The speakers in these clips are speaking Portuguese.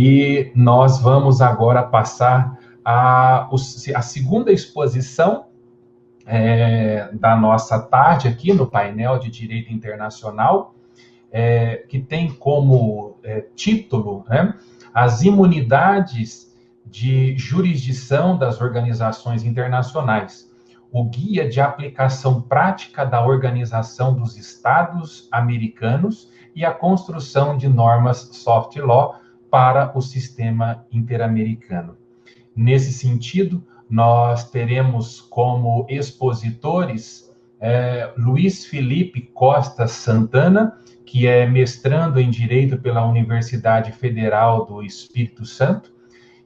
e nós vamos agora passar a segunda exposição da nossa tarde aqui no painel de Direito Internacional, que tem como título, né, as imunidades de jurisdição das organizações internacionais, o guia de aplicação prática da Organização dos Estados Americanos e a construção de normas soft law para o sistema interamericano. Nesse sentido, nós teremos como expositores Luiz Felipe Costa Santana, que é mestrando em Direito pela Universidade Federal do Espírito Santo,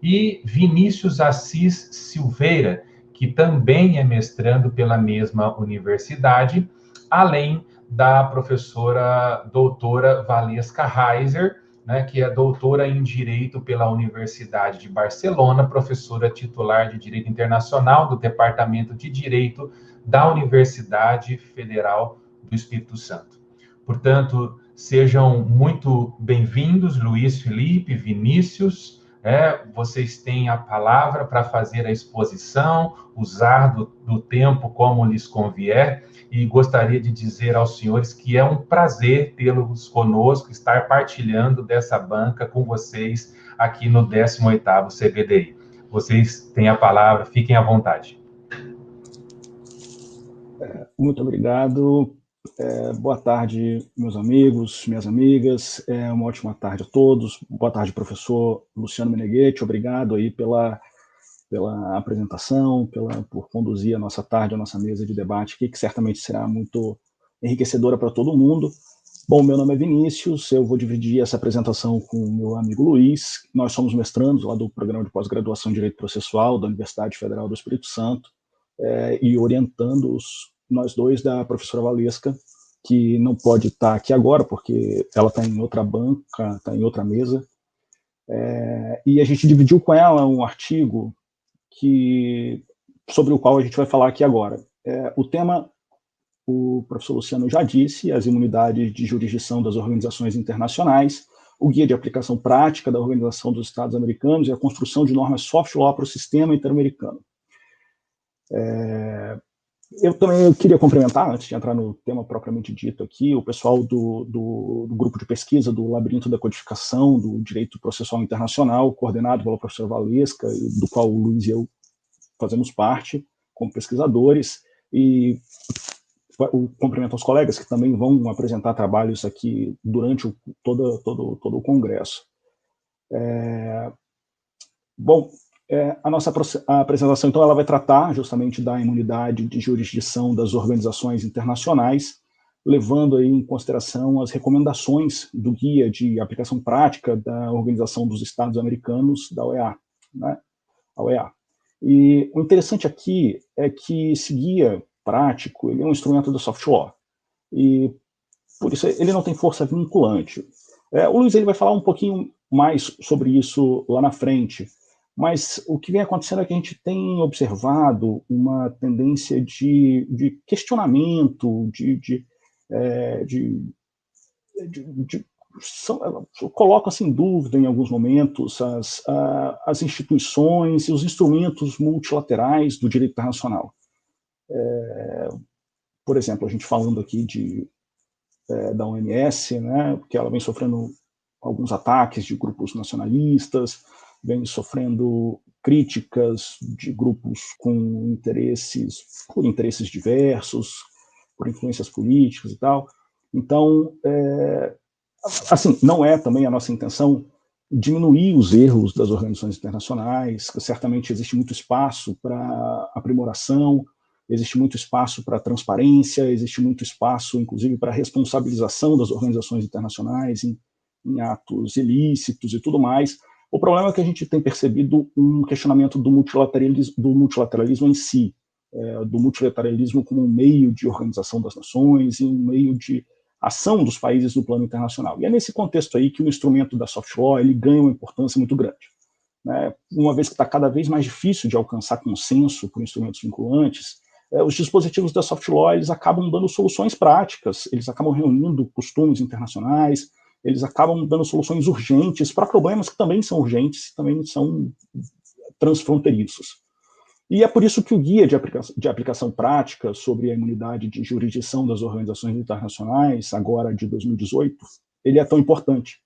e Vinícius Assis Silveira, que também é mestrando pela mesma universidade, além da professora doutora Valesca Reiser, né, que é doutora em Direito pela Universidade de Barcelona, professora titular de Direito Internacional do Departamento de Direito da Universidade Federal do Espírito Santo. Portanto, sejam muito bem-vindos, Luiz Felipe, Vinícius. Vocês têm a palavra para fazer a exposição, usar do tempo como lhes convier, e gostaria de dizer aos senhores que é um prazer tê-los conosco, estar partilhando dessa banca com vocês aqui no 18º CBDI. Vocês têm a palavra, fiquem à vontade. Muito obrigado. Boa tarde, meus amigos, minhas amigas. Uma ótima tarde a todos. Boa tarde, professor Luciano Meneghetti. Obrigado aí pela apresentação, por conduzir a nossa tarde, a nossa mesa de debate aqui, que certamente será muito enriquecedora para todo mundo. Bom, meu nome é Vinícius, eu vou dividir essa apresentação com o meu amigo Luiz. Nós somos mestrandos lá do Programa de Pós-Graduação em Direito Processual da Universidade Federal do Espírito Santo, e orientando-os nós dois da professora Valesca, que não pode estar aqui agora, porque ela está em outra banca, está em outra mesa, e a gente dividiu com ela um artigo sobre o qual a gente vai falar aqui agora. O tema, o professor Luciano já disse, as imunidades de jurisdição das organizações internacionais, o guia de aplicação prática da Organização dos Estados Americanos e a construção de normas soft law para o sistema interamericano. Eu também queria cumprimentar, antes de entrar no tema propriamente dito aqui, o pessoal do grupo de pesquisa do Labirinto da Codificação do Direito Processual Internacional, coordenado pela professora Valesca, do qual o Luiz e eu fazemos parte como pesquisadores, e cumprimento aos colegas que também vão apresentar trabalhos aqui durante todo o congresso. A apresentação, então, ela vai tratar justamente da imunidade de jurisdição das organizações internacionais, levando aí em consideração as recomendações do Guia de Aplicação Prática da Organização dos Estados Americanos, da OEA, né? A OEA. E o interessante aqui é que esse guia prático, ele é um instrumento do soft law, e por isso ele não tem força vinculante. O Luiz ele vai falar um pouquinho mais sobre isso lá na frente, mas o que vem acontecendo é que a gente tem observado uma tendência de questionamento, coloca-se em dúvida em alguns momentos as instituições e os instrumentos multilaterais do direito internacional. Por exemplo, a gente falando aqui da OMS, né, que ela vem sofrendo alguns ataques de grupos nacionalistas, vem sofrendo críticas de grupos por interesses diversos, por influências políticas e tal. Então, assim, não é também a nossa intenção diminuir os erros das organizações internacionais, que certamente existe muito espaço para aprimoração, existe muito espaço para transparência, existe muito espaço, inclusive, para responsabilização das organizações internacionais em atos ilícitos e tudo mais. O problema é que a gente tem percebido um questionamento do multilateralismo em si, do multilateralismo como um meio de organização das nações e um meio de ação dos países no plano internacional. E é nesse contexto aí que o instrumento da soft law ele ganha uma importância muito grande, né? Uma vez que está cada vez mais difícil de alcançar consenso por instrumentos vinculantes, os dispositivos da soft law eles acabam dando soluções práticas, eles acabam reunindo costumes internacionais, eles acabam dando soluções urgentes para problemas que também são urgentes, também são transfronteiriços. E é por isso que o Guia de Aplicação Prática sobre a Imunidade de Jurisdição das Organizações Internacionais, agora de 2018, ele é tão importante.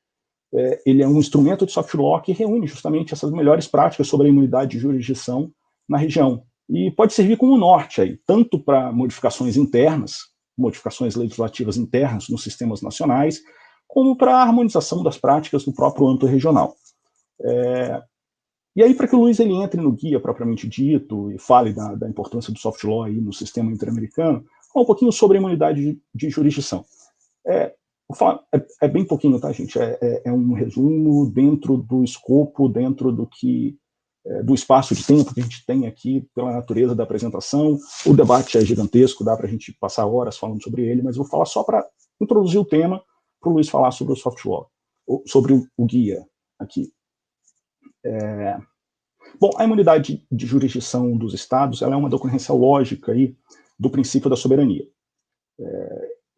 Ele é um instrumento de soft law que reúne justamente essas melhores práticas sobre a imunidade de jurisdição na região. E pode servir como norte aí, tanto para modificações internas, modificações legislativas internas nos sistemas nacionais, como para a harmonização das práticas do próprio âmbito regional. E aí, para que o Luiz ele entre no guia propriamente dito e fale da importância do soft law aí no sistema interamericano, um pouquinho sobre a imunidade de jurisdição. É bem pouquinho, tá, gente? É um resumo dentro do escopo, dentro do espaço de tempo que a gente tem aqui, pela natureza da apresentação. O debate é gigantesco, dá para a gente passar horas falando sobre ele, mas eu vou falar só para introduzir o tema, para o Luiz falar sobre o soft law, sobre o guia aqui. Bom, a imunidade de jurisdição dos estados ela é uma decorrência lógica aí do princípio da soberania.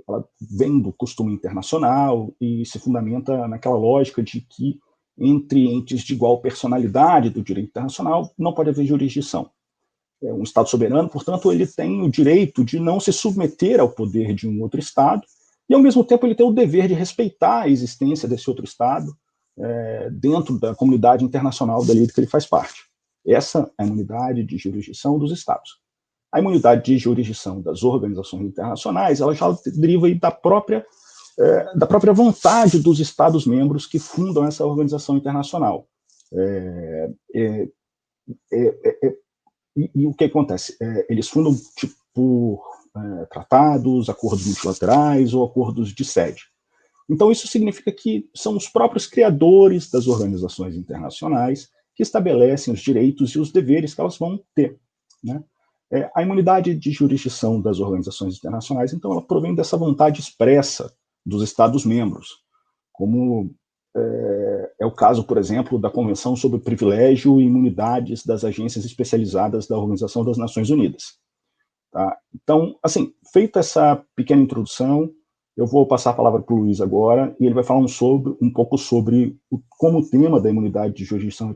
Ela vem do costume internacional e se fundamenta naquela lógica de que entre entes de igual personalidade do direito internacional não pode haver jurisdição. Um Estado soberano, portanto, ele tem o direito de não se submeter ao poder de um outro Estado e, ao mesmo tempo, ele tem o dever de respeitar a existência desse outro Estado dentro da comunidade internacional da lei que ele faz parte. Essa é a imunidade de jurisdição dos Estados. A imunidade de jurisdição das organizações internacionais, ela já deriva aí da própria vontade dos Estados-membros que fundam essa organização internacional. E o que acontece? Eles fundam por tratados, acordos multilaterais ou acordos de sede. Então, isso significa que são os próprios criadores das organizações internacionais que estabelecem os direitos e os deveres que elas vão ter, né? A imunidade de jurisdição das organizações internacionais, então, ela provém dessa vontade expressa dos Estados-membros, como é o caso, por exemplo, da Convenção sobre o Privilégio e Imunidades das Agências Especializadas da Organização das Nações Unidas. Tá? Então, assim, feita essa pequena introdução, eu vou passar a palavra para o Luiz agora, e ele vai falar um pouco sobre como o tema da imunidade de jurisdição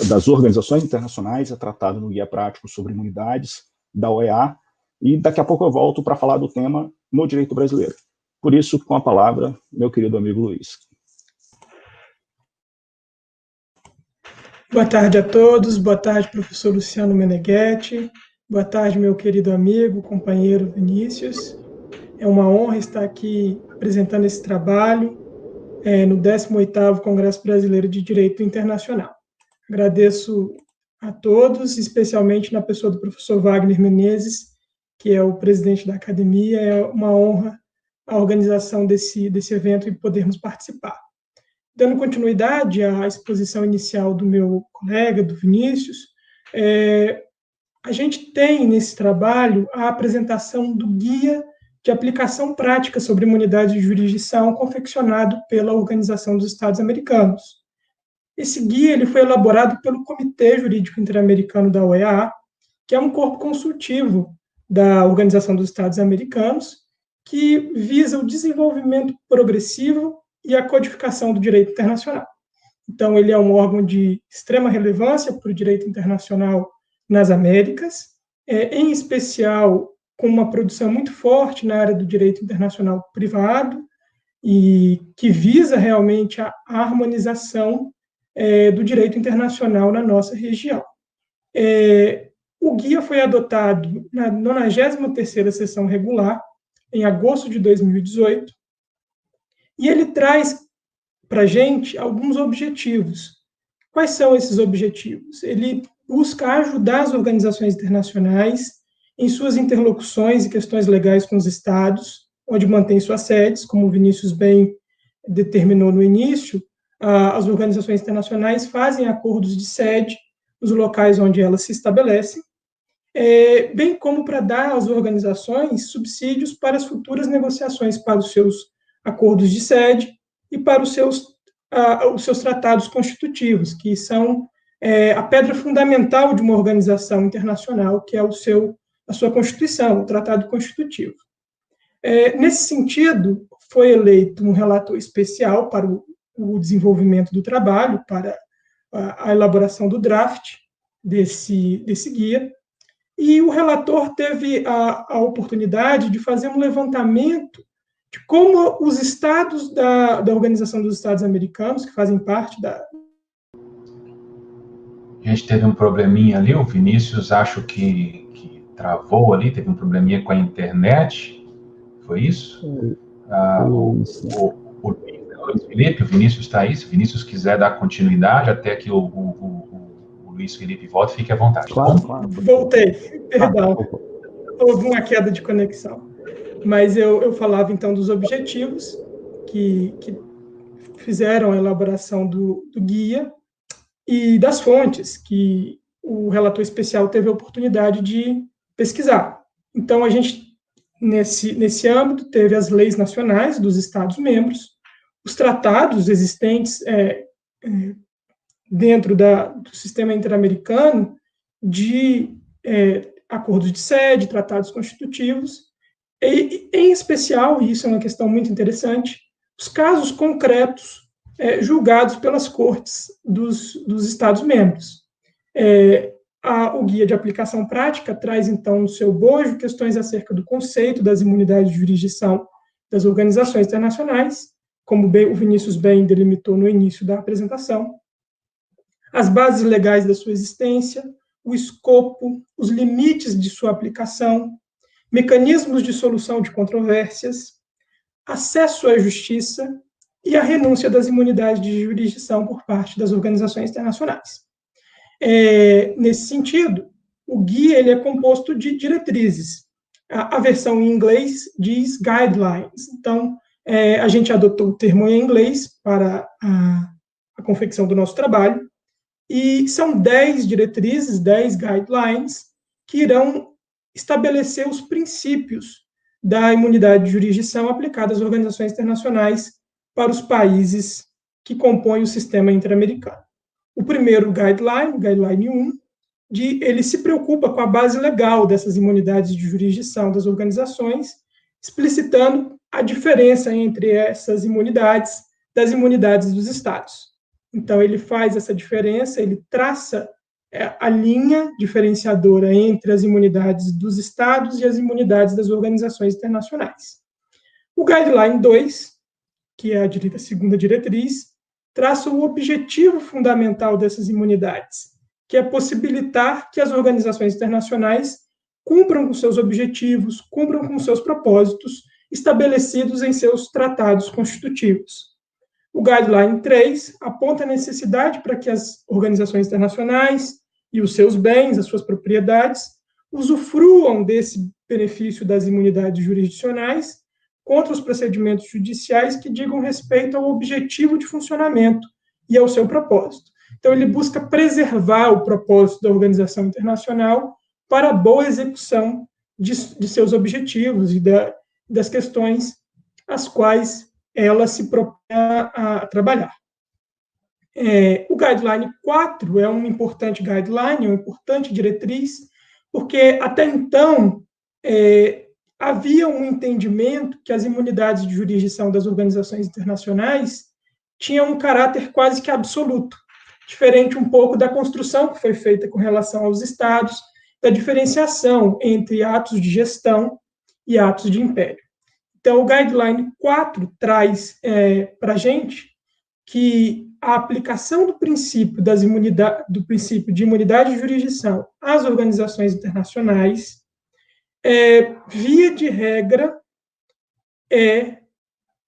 das organizações internacionais é tratado no Guia Prático sobre Imunidades da OEA, e daqui a pouco eu volto para falar do tema no direito brasileiro. Por isso, com a palavra, meu querido amigo Luiz. Boa tarde a todos, boa tarde, professor Luciano Meneghetti, boa tarde, meu querido amigo, companheiro Vinícius. É uma honra estar aqui apresentando esse trabalho no 18º Congresso Brasileiro de Direito Internacional. Agradeço a todos, especialmente na pessoa do professor Wagner Menezes, que é o presidente da academia. É uma honra a organização desse evento e podermos participar. Dando continuidade à exposição inicial do meu colega, do Vinícius, a gente tem nesse trabalho a apresentação do Guia de Aplicação Prática sobre Imunidade de Jurisdição, confeccionado pela Organização dos Estados Americanos. Esse guia ele foi elaborado pelo Comitê Jurídico Interamericano da OEA, que é um corpo consultivo da Organização dos Estados Americanos, que visa o desenvolvimento progressivo e a codificação do direito internacional. Então, ele é um órgão de extrema relevância para o direito internacional nas Américas, em especial com uma produção muito forte na área do direito internacional privado, e que visa realmente a harmonização do direito internacional na nossa região. O guia foi adotado na 93ª sessão regular, em agosto de 2018, e ele traz para a gente alguns objetivos. Quais são esses objetivos? Ele busca ajudar as organizações internacionais em suas interlocuções e questões legais com os estados, onde mantém suas sedes, como o Vinícius bem determinou no início. As organizações internacionais fazem acordos de sede nos locais onde elas se estabelecem, bem como para dar às organizações subsídios para as futuras negociações para os seus acordos de sede e para os seus tratados constitutivos, que são a pedra fundamental de uma organização internacional, que é a sua Constituição, o Tratado Constitutivo. Nesse sentido, foi eleito um relator especial para o desenvolvimento do trabalho, para a elaboração do draft desse guia, e o relator teve a oportunidade de fazer um levantamento de como os estados da Organização dos Estados Americanos, que fazem parte da... A gente teve um probleminha ali, o Vinícius acho que travou ali, teve um probleminha com a internet, foi isso? O Luiz Felipe, o Vinícius está aí, se o Vinícius quiser dar continuidade até que o Luiz Felipe volte, fique à vontade. Claro, claro. Voltei, perdão, houve uma queda de conexão. Mas eu falava, então, dos objetivos que fizeram a elaboração do guia e das fontes que o relator especial teve a oportunidade de pesquisar. Então, a gente, nesse âmbito, teve as leis nacionais dos Estados-membros, os tratados existentes dentro do sistema interamericano de acordos de sede, tratados constitutivos, e, em especial, e isso é uma questão muito interessante, os casos concretos julgados pelas cortes dos Estados-membros. O guia de aplicação prática traz, então, no seu bojo questões acerca do conceito das imunidades de jurisdição das organizações internacionais, como o Vinícius bem delimitou no início da apresentação, as bases legais da sua existência, o escopo, os limites de sua aplicação, mecanismos de solução de controvérsias, acesso à justiça e a renúncia das imunidades de jurisdição por parte das organizações internacionais. Nesse sentido, o guia ele é composto de diretrizes. A versão em inglês diz guidelines. Então, a gente adotou o termo em inglês para a confecção do nosso trabalho, e são 10 diretrizes, 10 guidelines, que irão estabelecer os princípios da imunidade de jurisdição aplicada às organizações internacionais para os países que compõem o sistema interamericano. O primeiro guideline 1, ele se preocupa com a base legal dessas imunidades de jurisdição das organizações, explicitando a diferença entre essas imunidades das imunidades dos Estados. Então, ele faz essa diferença, ele traça a linha diferenciadora entre as imunidades dos Estados e as imunidades das organizações internacionais. O Guideline 2, que é a segunda diretriz, traça o objetivo fundamental dessas imunidades, que é possibilitar que as organizações internacionais cumpram com seus objetivos, cumpram com seus propósitos estabelecidos em seus tratados constitutivos. O Guideline 3 aponta a necessidade para que as organizações internacionais e os seus bens, as suas propriedades, usufruam desse benefício das imunidades jurisdicionais contra os procedimentos judiciais que digam respeito ao objetivo de funcionamento e ao seu propósito. Então, ele busca preservar o propósito da organização internacional para a boa execução de seus objetivos e das questões às quais ela se propõe a trabalhar. O Guideline 4 é um importante guideline, uma importante diretriz, porque até então havia um entendimento que as imunidades de jurisdição das organizações internacionais tinham um caráter quase que absoluto, diferente um pouco da construção que foi feita com relação aos Estados, da diferenciação entre atos de gestão e atos de império. Então, o Guideline 4 traz para a gente que a aplicação do princípio de imunidade de jurisdição às organizações internacionais, via de regra, é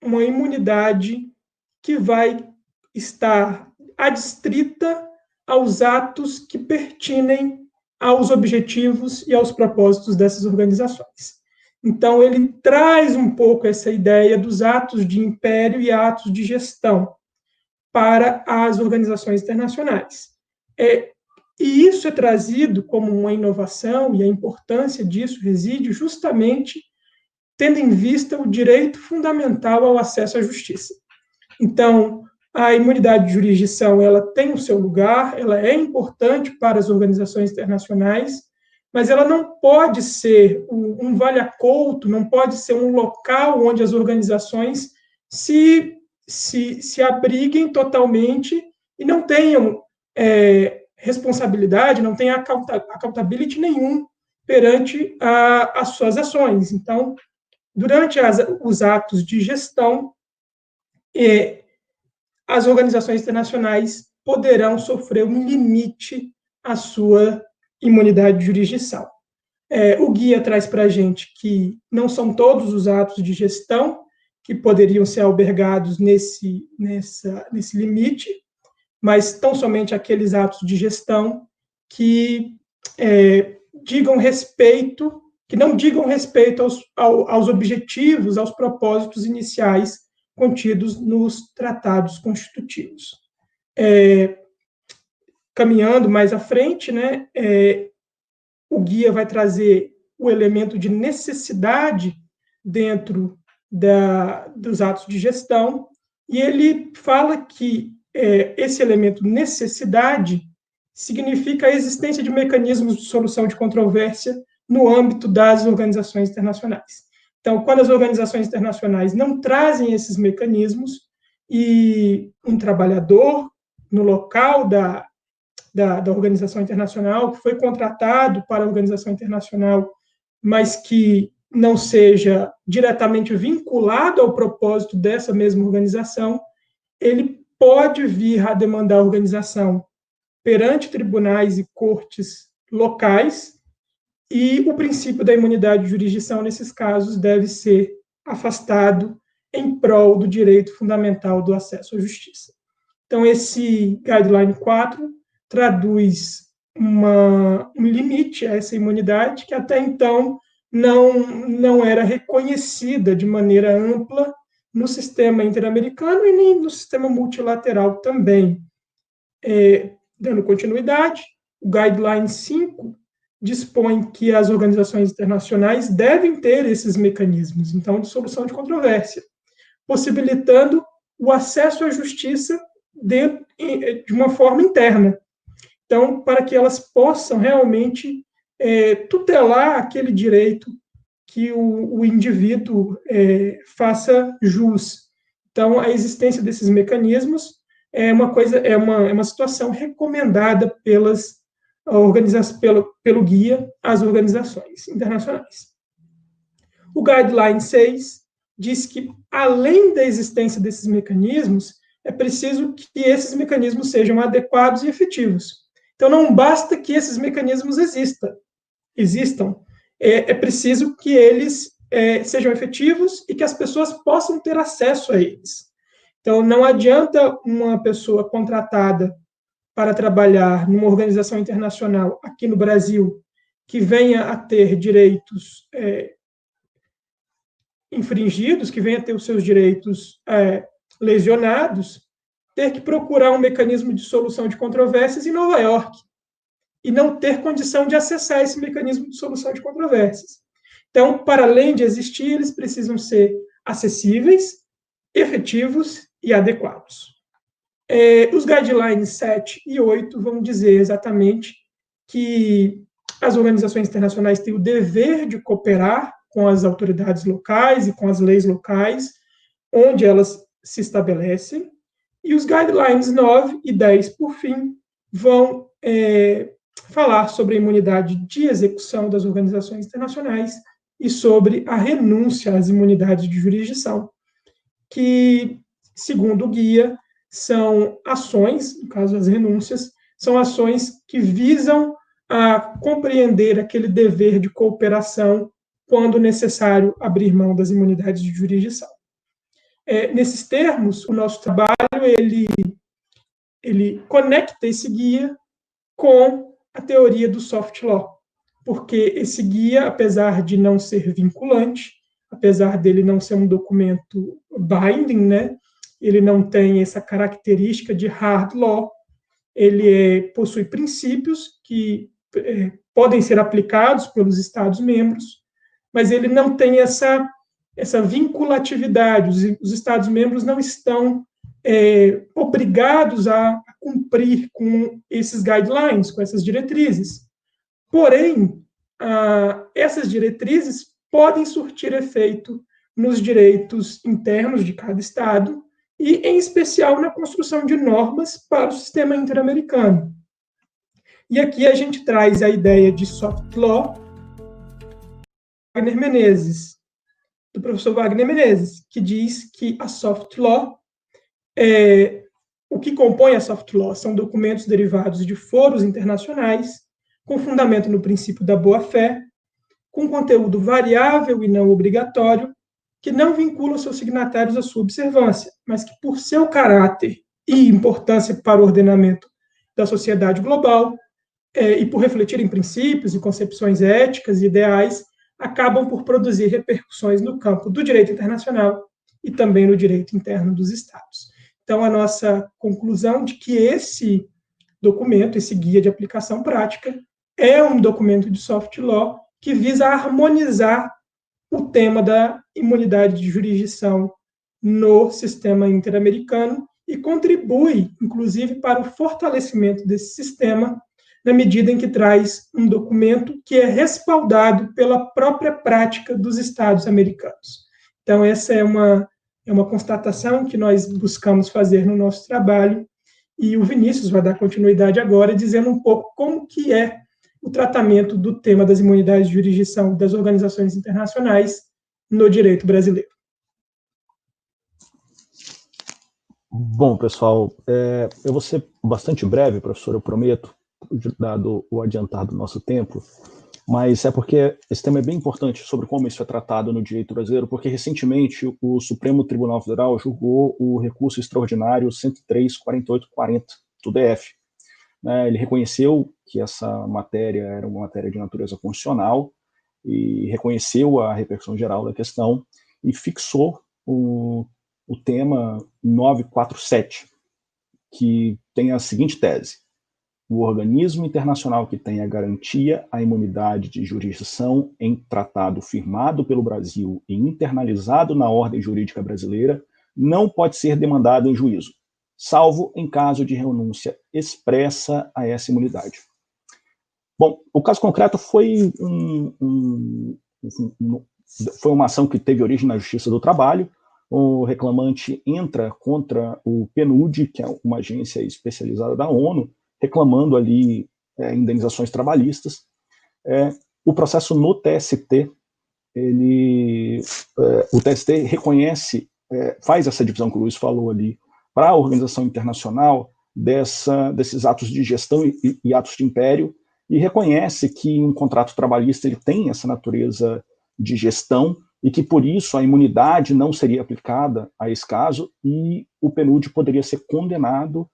uma imunidade que vai estar adstrita aos atos que pertinem aos objetivos e aos propósitos dessas organizações. Então, ele traz um pouco essa ideia dos atos de império e atos de gestão para as organizações internacionais. E isso é trazido como uma inovação, e a importância disso reside justamente tendo em vista o direito fundamental ao acesso à justiça. Então, a imunidade de jurisdição ela tem o seu lugar, ela é importante para as organizações internacionais, mas ela não pode ser um vale-a-couto, não pode ser um local onde as organizações se abriguem totalmente e não tenham responsabilidade, não tenham accountability nenhum perante as suas ações. Então, durante os atos de gestão, as organizações internacionais poderão sofrer um limite à sua imunidade de jurisdição. O guia traz para a gente que não são todos os atos de gestão que poderiam ser albergados nesse limite, mas tão somente aqueles atos de gestão que não digam respeito aos objetivos, aos propósitos iniciais contidos nos tratados constitutivos. Caminhando mais à frente, né, o guia vai trazer o elemento de necessidade dentro dos atos de gestão, e ele fala que esse elemento necessidade significa a existência de mecanismos de solução de controvérsia no âmbito das organizações internacionais. Então, quando as organizações internacionais não trazem esses mecanismos e um trabalhador no local da organização internacional, que foi contratado para a organização internacional, mas que não seja diretamente vinculado ao propósito dessa mesma organização, ele pode vir a demandar a organização perante tribunais e cortes locais, e o princípio da imunidade de jurisdição, nesses casos, deve ser afastado em prol do direito fundamental do acesso à justiça. Então, esse Guideline 4 traduz um limite a essa imunidade que até então não era reconhecida de maneira ampla no sistema interamericano e nem no sistema multilateral também. Dando continuidade, o Guideline 5 dispõe que as organizações internacionais devem ter esses mecanismos, então, de solução de controvérsia, possibilitando o acesso à justiça de uma forma interna. Então, para que elas possam realmente tutelar aquele direito que o indivíduo faça jus. Então, a existência desses mecanismos é uma situação recomendada pelo guia às organizações internacionais. O Guideline 6 diz que, além da existência desses mecanismos, é preciso que esses mecanismos sejam adequados e efetivos. Então, não basta que esses mecanismos existam. É preciso que eles sejam efetivos e que as pessoas possam ter acesso a eles. Então, não adianta uma pessoa contratada para trabalhar numa organização internacional aqui no Brasil que venha a ter direitos infringidos, que venha a ter os seus direitos lesionados, ter que procurar um mecanismo de solução de controvérsias em Nova York e não ter condição de acessar esse mecanismo de solução de controvérsias. Então, para além de existir, eles precisam ser acessíveis, efetivos e adequados. Os Guidelines 7 e 8 vão dizer exatamente que as organizações internacionais têm o dever de cooperar com as autoridades locais e com as leis locais, onde elas se estabelecem, e os Guidelines 9 e 10, por fim, vão falar sobre a imunidade de execução das organizações internacionais e sobre a renúncia às imunidades de jurisdição, que, segundo o guia, são ações, no caso as renúncias, são ações que visam a compreender aquele dever de cooperação quando necessário abrir mão das imunidades de jurisdição. Nesses termos, o nosso trabalho ele conecta esse guia com a teoria do soft law, porque esse guia, apesar de não ser vinculante, apesar dele não ser um documento binding, né, ele não tem essa característica de hard law, ele possui princípios que podem ser aplicados pelos Estados-membros, mas ele não tem essa vinculatividade, os Estados-membros não estão obrigados a cumprir com esses guidelines, com essas diretrizes. Porém, essas diretrizes podem surtir efeito nos direitos internos de cada Estado e, em especial, na construção de normas para o sistema interamericano. E aqui a gente traz a ideia de soft law do professor Wagner Menezes, que diz que a soft law, o que compõe a soft law são documentos derivados de foros internacionais, com fundamento no princípio da boa-fé, com conteúdo variável e não obrigatório, que não vincula seus signatários à sua observância, mas que, por seu caráter e importância para o ordenamento da sociedade global, e por refletirem princípios e concepções éticas e ideais, acabam por produzir repercussões no campo do direito internacional e também no direito interno dos Estados. Então, a nossa conclusão de que esse documento, esse guia de aplicação prática, é um documento de soft law que visa harmonizar o tema da imunidade de jurisdição no sistema interamericano e contribui, inclusive, para o fortalecimento desse sistema, na medida em que traz um documento que é respaldado pela própria prática dos Estados americanos. Então, essa é uma constatação que nós buscamos fazer no nosso trabalho, e o Vinícius vai dar continuidade agora, dizendo um pouco como que é o tratamento do tema das imunidades de jurisdição das organizações internacionais no direito brasileiro. Bom, pessoal, eu vou ser bastante breve, professor, eu prometo, dado o adiantar do nosso tempo, mas é porque esse tema é bem importante sobre como isso é tratado no direito brasileiro, porque recentemente o Supremo Tribunal Federal julgou o recurso extraordinário 103.4840 do DF. Ele reconheceu que essa matéria era uma matéria de natureza constitucional e reconheceu a repercussão geral da questão e fixou o tema 947, que tem a seguinte tese: o organismo internacional que tenha garantia à imunidade de jurisdição em tratado firmado pelo Brasil e internalizado na ordem jurídica brasileira não pode ser demandado em juízo, salvo em caso de renúncia expressa a essa imunidade. Bom, o caso concreto foi foi uma ação que teve origem na Justiça do Trabalho. O reclamante entra contra o PNUD, que é uma agência especializada da ONU, reclamando ali indenizações trabalhistas. O processo no TST, o TST reconhece, faz essa divisão que o Luiz falou ali, para a organização internacional desses atos de gestão e atos de império, e reconhece que um contrato trabalhista ele tem essa natureza de gestão e que, por isso, a imunidade não seria aplicada a esse caso e o PNUD poderia ser condenado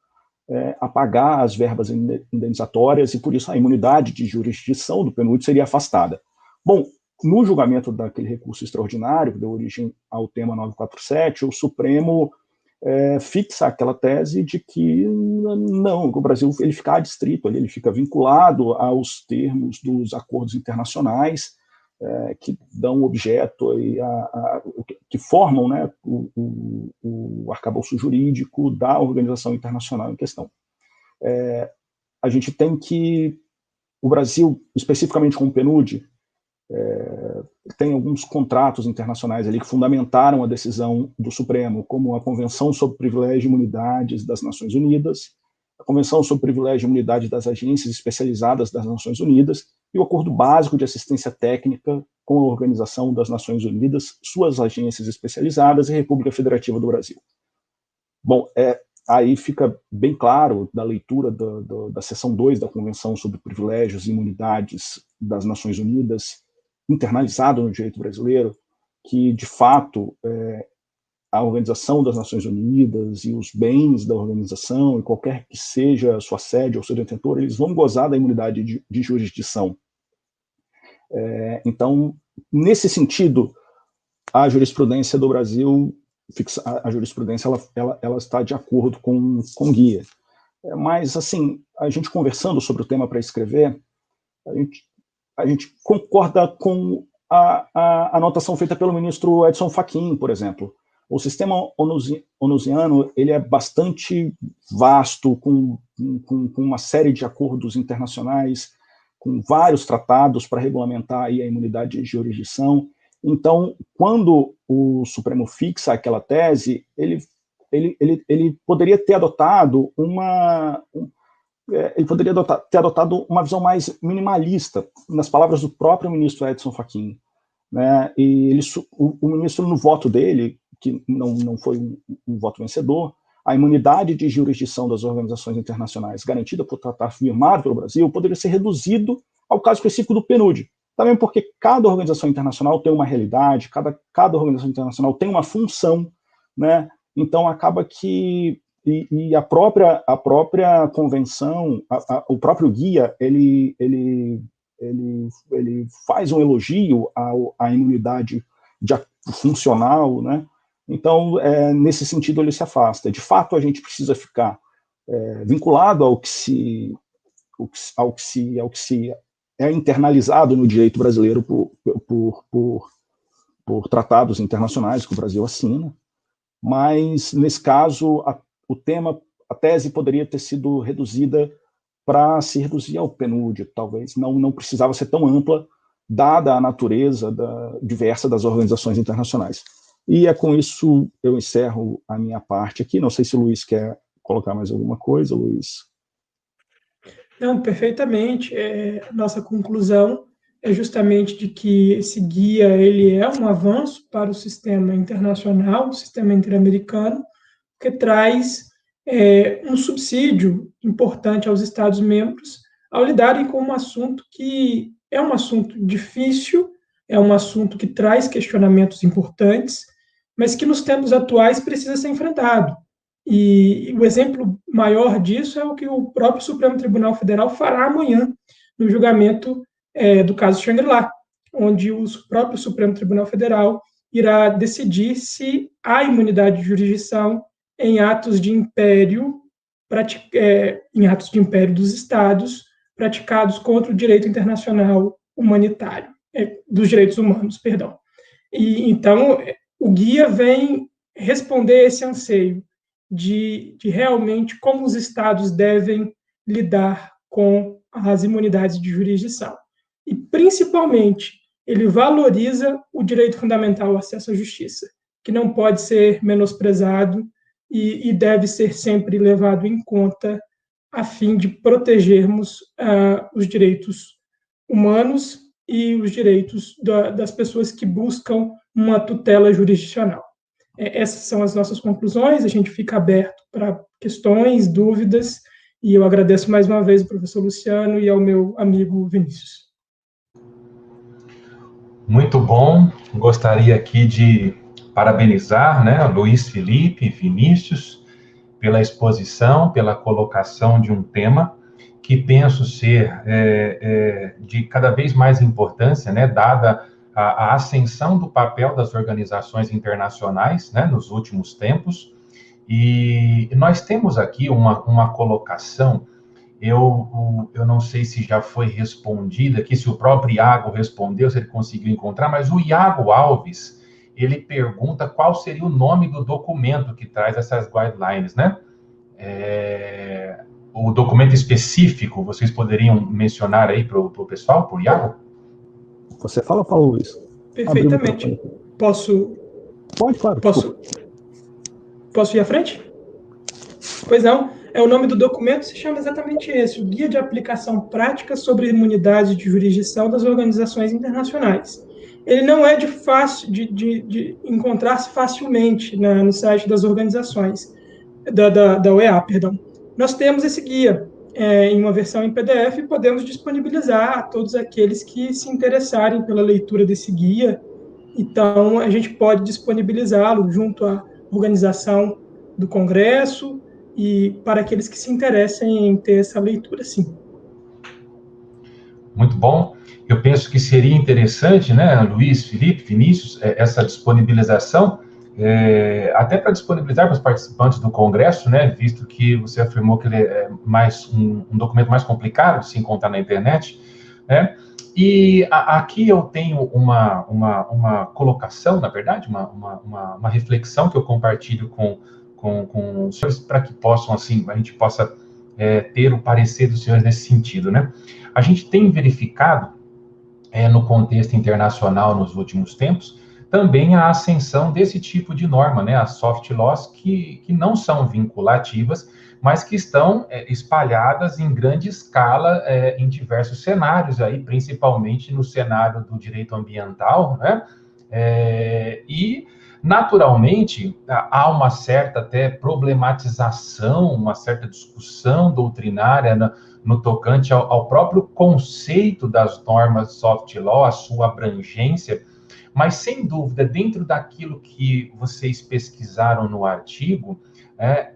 a pagar as verbas indenizatórias e, por isso, a imunidade de jurisdição do PNUD seria afastada. Bom, no julgamento daquele recurso extraordinário, que deu origem ao tema 947, o Supremo fixa aquela tese de que não, o Brasil ele fica adstrito, ele fica vinculado aos termos dos acordos internacionais que dão objeto, que formam, né, o arcabouço jurídico da organização internacional em questão. A gente tem que o Brasil, especificamente com o PNUD, tem alguns contratos internacionais ali que fundamentaram a decisão do Supremo, como a Convenção sobre Privilégio e Imunidades das Nações Unidas, a Convenção sobre Privilégio e Imunidade das Agências Especializadas das Nações Unidas e o Acordo Básico de Assistência Técnica com a Organização das Nações Unidas, suas agências especializadas e República Federativa do Brasil. Bom, aí fica bem claro da leitura da seção 2 da Convenção sobre Privilégios e Imunidades das Nações Unidas, internalizado no direito brasileiro, que, de fato, a Organização das Nações Unidas e os bens da organização, e qualquer que seja a sua sede ou seu detentor, eles vão gozar da imunidade de jurisdição. Então, nesse sentido, a jurisprudência do Brasil, a jurisprudência ela está de acordo com o guia. Mas, assim, a gente conversando sobre o tema para escrever, a gente concorda com a anotação feita pelo ministro Edson Fachin, por exemplo. O sistema onusiano ele é bastante vasto, com uma série de acordos internacionais, com vários tratados para regulamentar aí a imunidade de jurisdição. Então, quando o Supremo fixa aquela tese, ele poderia ter adotado ter adotado uma visão mais minimalista, nas palavras do próprio ministro Edson Fachin, né? E o ministro, no voto dele, que não foi um voto vencedor, a imunidade de jurisdição das organizações internacionais garantida por tratado firmado pelo Brasil poderia ser reduzido ao caso específico do PNUD. Também porque cada organização internacional tem uma realidade, cada organização internacional tem uma função, né? Então acaba que a própria convenção, o próprio guia, ele faz um elogio à imunidade funcional, né? Então, nesse sentido, ele se afasta. De fato, a gente precisa ficar vinculado ao que se é internalizado no direito brasileiro por tratados internacionais que o Brasil assina, mas, nesse caso, a tese poderia ter sido reduzida para se reduzir ao PNUD, talvez. Não precisava ser tão ampla, dada a natureza diversa das organizações internacionais. E é com isso eu encerro a minha parte aqui. Não sei se o Luiz quer colocar mais alguma coisa, Luiz. Não, perfeitamente. Nossa conclusão é justamente de que esse guia ele é um avanço para o sistema internacional, o sistema interamericano, que traz um subsídio importante aos Estados-membros ao lidarem com um assunto que é um assunto difícil, é um assunto que traz questionamentos importantes, mas que nos tempos atuais precisa ser enfrentado. E o exemplo maior disso é o que o próprio Supremo Tribunal Federal fará amanhã, no julgamento do caso Shangri-La, onde o próprio Supremo Tribunal Federal irá decidir se há imunidade de jurisdição em atos de império dos Estados praticados contra o direito internacional humanitário, dos direitos humanos, perdão. E então o guia vem responder esse anseio de realmente como os Estados devem lidar com as imunidades de jurisdição. E, principalmente, ele valoriza o direito fundamental ao acesso à justiça, que não pode ser menosprezado e deve ser sempre levado em conta a fim de protegermos os direitos humanos e os direitos das pessoas que buscam uma tutela jurisdicional. Essas são as nossas conclusões, a gente fica aberto para questões, dúvidas, e eu agradeço mais uma vez ao professor Luciano e ao meu amigo Vinícius. Muito bom, gostaria aqui de parabenizar, né, Luiz Felipe e Vinícius pela exposição, pela colocação de um tema que penso ser de cada vez mais importância, né, dada a ascensão do papel das organizações internacionais, né, nos últimos tempos. E nós temos aqui uma colocação, eu não sei se já foi respondida aqui, se o próprio Iago respondeu, se ele conseguiu encontrar, mas o Iago Alves, ele pergunta qual seria o nome do documento que traz essas guidelines, né? O documento específico, vocês poderiam mencionar aí para o pessoal, para o Iago? Você fala, Paulo Luiz? Perfeitamente. Posso? Pode, claro. Posso ir à frente? Pois não. O nome do documento se chama exatamente esse, o Guia de Aplicação Prática sobre Imunidade de Jurisdição das Organizações Internacionais. Ele não é de encontrar-se facilmente no site das organizações, da OEA, perdão. Nós temos esse guia em uma versão em PDF e podemos disponibilizar a todos aqueles que se interessarem pela leitura desse guia. Então, a gente pode disponibilizá-lo junto à organização do Congresso e para aqueles que se interessem em ter essa leitura, sim. Muito bom. Eu penso que seria interessante, né, Luiz, Felipe, Vinícius, essa disponibilização, até para disponibilizar para os participantes do Congresso, né, visto que você afirmou que ele é mais um documento mais complicado de se encontrar na internet, né? E aqui eu tenho uma colocação, na verdade, uma reflexão que eu compartilho com os senhores para que possam, assim, a gente possa ter o parecer dos senhores nesse sentido, né? A gente tem verificado, no contexto internacional nos últimos tempos, também a ascensão desse tipo de norma, né? As soft laws que não são vinculativas, mas que estão espalhadas em grande escala em diversos cenários, aí, principalmente no cenário do direito ambiental, né? E, naturalmente, há uma certa até problematização, uma certa discussão doutrinária no tocante ao próprio conceito das normas soft law, a sua abrangência, mas, sem dúvida, dentro daquilo que vocês pesquisaram no artigo,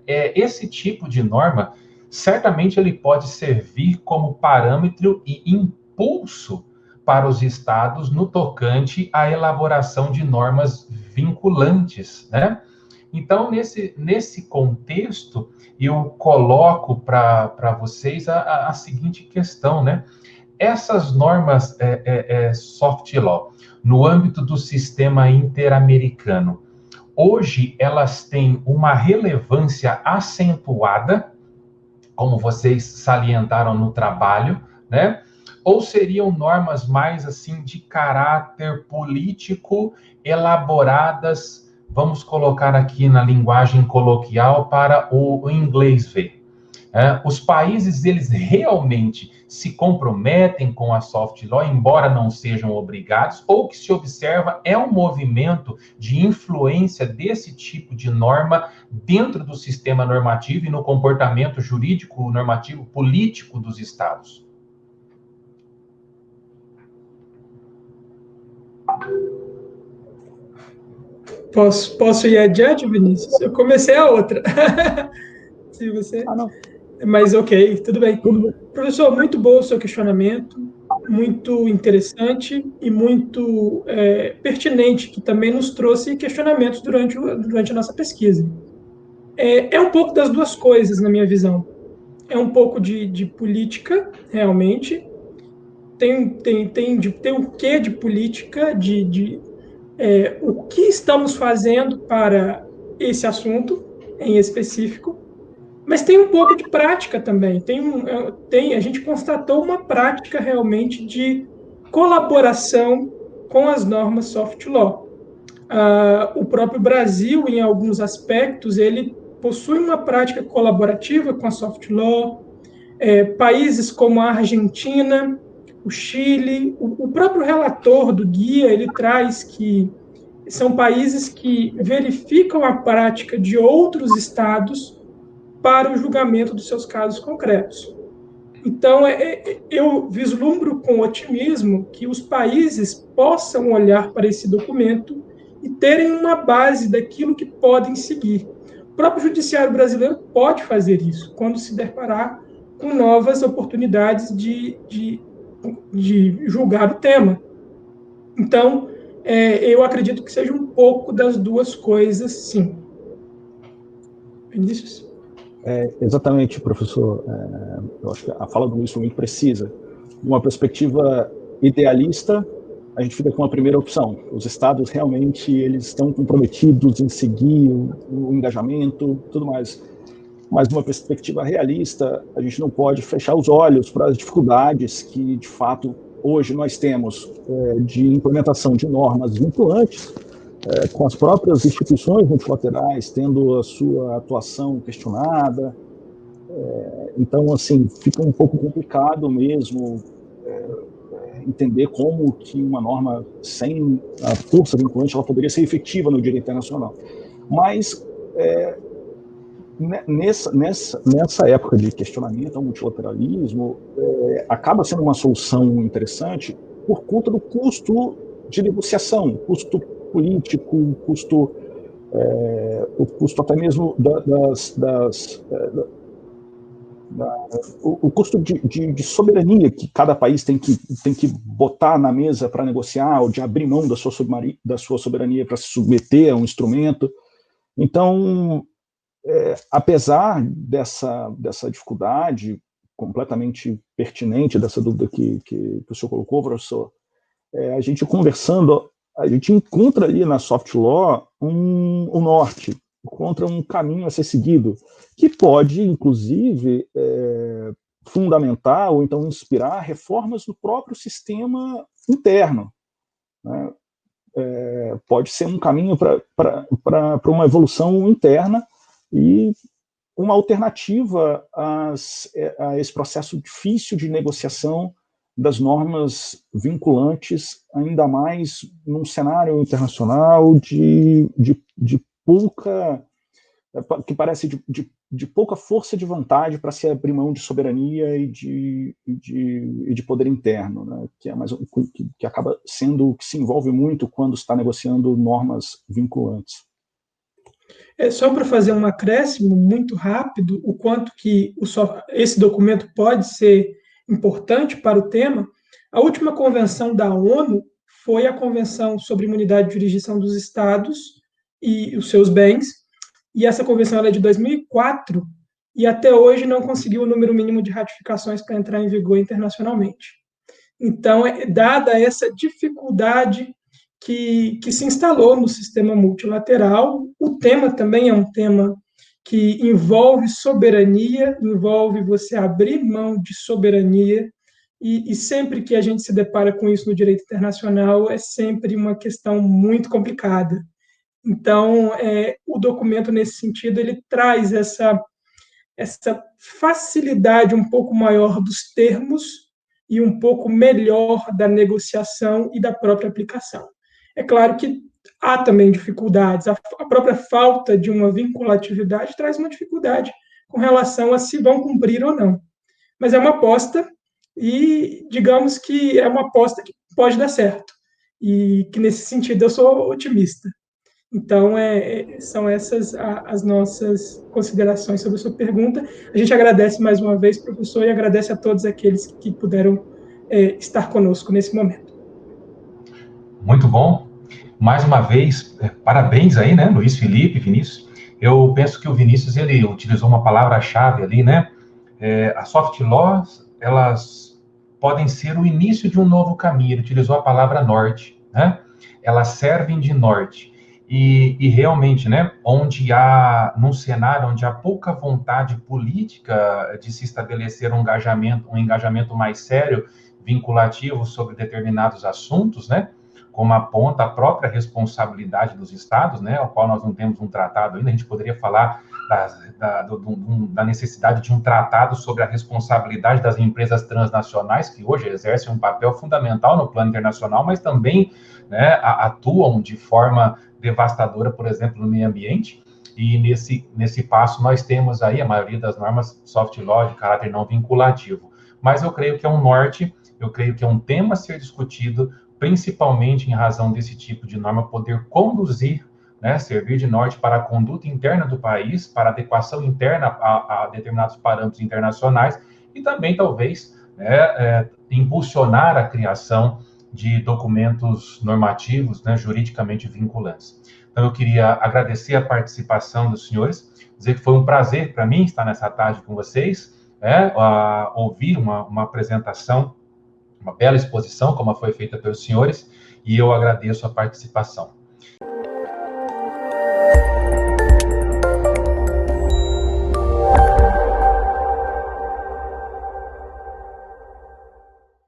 esse tipo de norma, certamente ele pode servir como parâmetro e impulso para os estados no tocante à elaboração de normas vinculantes, né? Então, nesse contexto, eu coloco para vocês a seguinte questão, né? Essas normas soft law, no âmbito do sistema interamericano, hoje elas têm uma relevância acentuada, como vocês salientaram no trabalho, né? Ou seriam normas mais assim de caráter político, elaboradas, vamos colocar aqui na linguagem coloquial para o inglês ver? Os países, eles realmente se comprometem com a soft law, embora não sejam obrigados, ou o que se observa é um movimento de influência desse tipo de norma dentro do sistema normativo e no comportamento jurídico, normativo, político dos estados. Posso ir adiante, Vinícius? Eu comecei a outra. Se você... não. Mas ok, tudo bem. Professor, muito bom o seu questionamento, muito interessante e muito pertinente, que também nos trouxe questionamentos durante a nossa pesquisa. É um pouco das duas coisas, na minha visão. É um pouco de política, realmente. Tem um quê de política, o que estamos fazendo para esse assunto em específico, mas tem um pouco de prática também. A gente constatou uma prática realmente de colaboração com as normas soft law. O próprio Brasil, em alguns aspectos, ele possui uma prática colaborativa com a soft law. Países como a Argentina, o Chile, o próprio relator do guia, ele traz que são países que verificam a prática de outros estados para o julgamento dos seus casos concretos. Então, eu vislumbro com otimismo que os países possam olhar para esse documento e terem uma base daquilo que podem seguir. O próprio judiciário brasileiro pode fazer isso, quando se deparar com novas oportunidades de julgar o tema. Então, eu acredito que seja um pouco das duas coisas, sim. Vinícius? Exatamente, professor. Eu acho que a fala do Luiz foi muito precisa. De uma perspectiva idealista, a gente fica com a primeira opção. Os estados realmente eles estão comprometidos em seguir o engajamento, tudo mais. Mas de uma perspectiva realista, a gente não pode fechar os olhos para as dificuldades que, de fato, hoje nós temos de implementação de normas vinculantes, com as próprias instituições multilaterais tendo a sua atuação questionada. Então, assim, fica um pouco complicado mesmo entender como que uma norma sem a força vinculante ela poderia ser efetiva no direito internacional. Mas, nessa época de questionamento ao multilateralismo, acaba sendo uma solução interessante por conta do custo de negociação, custo político, o custo até mesmo o custo de soberania que cada país tem que botar na mesa para negociar, ou de abrir mão da sua soberania para se submeter a um instrumento. Então, apesar dessa dificuldade completamente pertinente, dessa dúvida que o senhor colocou, professor, a gente conversando, a gente encontra ali na soft law um norte, contra um caminho a ser seguido, que pode, inclusive, fundamentar ou então inspirar reformas no próprio sistema interno, né? Pode ser um caminho para uma evolução interna e uma alternativa a esse processo difícil de negociação das normas vinculantes, ainda mais num cenário internacional de pouca, que parece de pouca força de vontade para se abrir mão de soberania e de poder interno, né? Que acaba sendo, que se envolve muito quando está negociando normas vinculantes. Só para fazer um acréscimo muito rápido, o quanto que esse documento pode ser importante para o tema, a última convenção da ONU foi a Convenção sobre Imunidade e Jurisdição dos Estados e os seus bens, e essa convenção é de 2004, e até hoje não conseguiu o número mínimo de ratificações para entrar em vigor internacionalmente. Então, dada essa dificuldade que se instalou no sistema multilateral, o tema também é um tema que envolve soberania, envolve você abrir mão de soberania, e sempre que a gente se depara com isso no direito internacional, é sempre uma questão muito complicada. Então, o documento, nesse sentido, ele traz essa facilidade um pouco maior dos termos e um pouco melhor da negociação e da própria aplicação. É claro que há também dificuldades, a própria falta de uma vinculatividade traz uma dificuldade com relação a se vão cumprir ou não. Mas é uma aposta, e digamos que é uma aposta que pode dar certo, e que nesse sentido eu sou otimista. Então, são essas as nossas considerações sobre a sua pergunta. A gente agradece mais uma vez, professor, e agradece a todos aqueles que puderam estar conosco nesse momento. Muito bom. Mais uma vez, parabéns aí, né, Luiz Felipe, Vinícius. Eu penso que o Vinícius, ele utilizou uma palavra-chave ali, né? As soft laws, elas podem ser o início de um novo caminho. Ele utilizou a palavra norte, né? Elas servem de norte. E realmente, né, num cenário onde há pouca vontade política de se estabelecer um engajamento mais sério, vinculativo sobre determinados assuntos, né, como aponta a própria responsabilidade dos estados, né, ao qual nós não temos um tratado ainda, a gente poderia falar da necessidade de um tratado sobre a responsabilidade das empresas transnacionais, que hoje exercem um papel fundamental no plano internacional, mas também, né, atuam de forma devastadora, por exemplo, no meio ambiente. E nesse passo nós temos aí a maioria das normas soft law de caráter não vinculativo. Mas eu creio que é um norte, eu creio que é um tema a ser discutido, principalmente em razão desse tipo de norma poder conduzir, né, servir de norte para a conduta interna do país, para a adequação interna a determinados parâmetros internacionais e também, talvez, impulsionar a criação de documentos normativos, né, juridicamente vinculantes. Então, eu queria agradecer a participação dos senhores, dizer que foi um prazer para mim estar nessa tarde com vocês, ouvir uma apresentação, uma bela exposição, como foi feita pelos senhores, e eu agradeço a participação.